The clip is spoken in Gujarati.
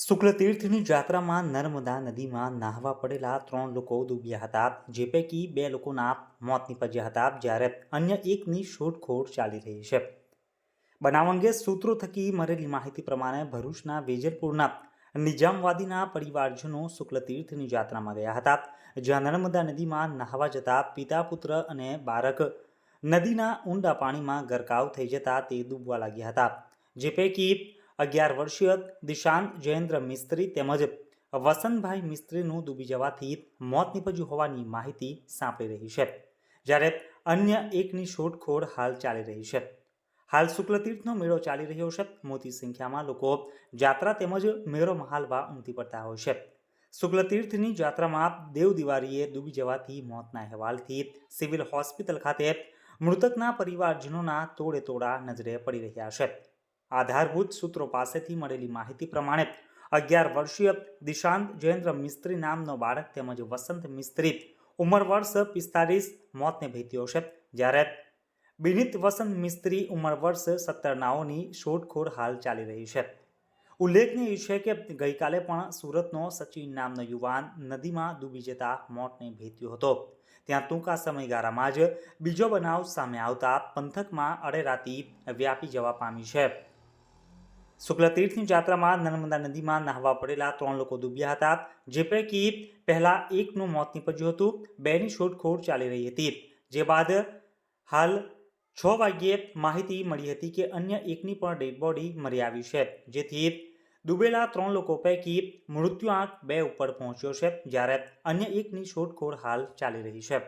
શુક્લતીર્થની જાત્રામાં નર્મદા નદીમાં નાહવા પડેલા 3 લોકો ડૂબ્યા હતા, જે પૈકી 2 લોકોના મોત નીપજ્યા હતા, જ્યારે અન્ય એકની શોધખોળ ચાલી રહી છે. બનાવ અંગે સૂત્રો થકી મળેલી માહિતી પ્રમાણે ભરૂચના વેજલપુરના નિજામવાદીના પરિવારજનો શુક્લતીર્થની જાત્રામાં ગયા હતા, જ્યાં નર્મદા નદીમાં નાહવા જતા પિતા, પુત્ર અને બાળક નદીના ઊંડા પાણીમાં ગરકાવ થઈ જતા તે ડૂબવા લાગ્યા હતા, જે પૈકી 11 વર્ષીય દિશાંત જયેન્દ્ર મિસ્ત્રી તેમજ વસંતભાઈ મિસ્ત્રીનું ડૂબી જવાથી મોત નીપજ્યું હોવાની માહિતી સાંપડી રહી છે, જ્યારે અન્ય એકની શોધખોળ હાલ ચાલી રહી છે. હાલ શુક્લતીર્થનો મેળો ચાલી રહ્યો છે. મોટી સંખ્યામાં લોકો જાત્રા તેમજ મેળો મહાલવા ઉમટી પડતા હોય છે. શુક્લતીર્થની જાત્રામાં દેવ દિવાળીએ ડૂબી જવાથી મોતના અહેવાલથી સિવિલ હોસ્પિટલ ખાતે મૃતકના પરિવારજનોના તોડે તોડા નજરે પડી રહ્યા છે. આધારભૂત સૂત્રો પાસેથી મળેલી માહિતી પ્રમાણે 11 વર્ષીય દિશાંત જયેન્દ્ર મિસ્ત્રી નામનો બાળક તેમજ વસંત મિસ્ત્રી ઉંમર વર્ષ 45 મોતને ભેટ્યો છે, જ્યારે બિનિત વસંત મિસ્ત્રી ઉંમર વર્ષ 17 નાઓની શોધખોળ હાલ ચાલી રહી છે. ઉલ્લેખનીય છે કે ગઈકાલે પણ સુરતનો સચિન નામનો યુવાન નદીમાં ડૂબી જતા મોતને ભેટ્યો હતો. ત્યાં ટૂંકા સમયગાળામાં જ બીજો બનાવ સામે આવતા પંથકમાં અરેરાટી વ્યાપી જવા પામી છે. શુક્લતીર્થની જાત્રામાં નર્મદા નદીમાં નાહવા પડેલા 3 લોકો ડૂબ્યા હતા, જે પૈકી પહેલા એકનું મોત નીપજ્યું હતું, 2ની શોધખોળ ચાલી રહી હતી, જે બાદ હાલ 6 વાગ્યે માહિતી મળી હતી કે અન્ય એકની પણ ડેડ બોડી મળી આવી છે, જેથી ડૂબેલા 3 લોકો પૈકી મૃત્યુઆંક 2 ઉપર પહોંચ્યો છે, જ્યારે અન્ય એકની શોધખોળ હાલ ચાલી રહી છે.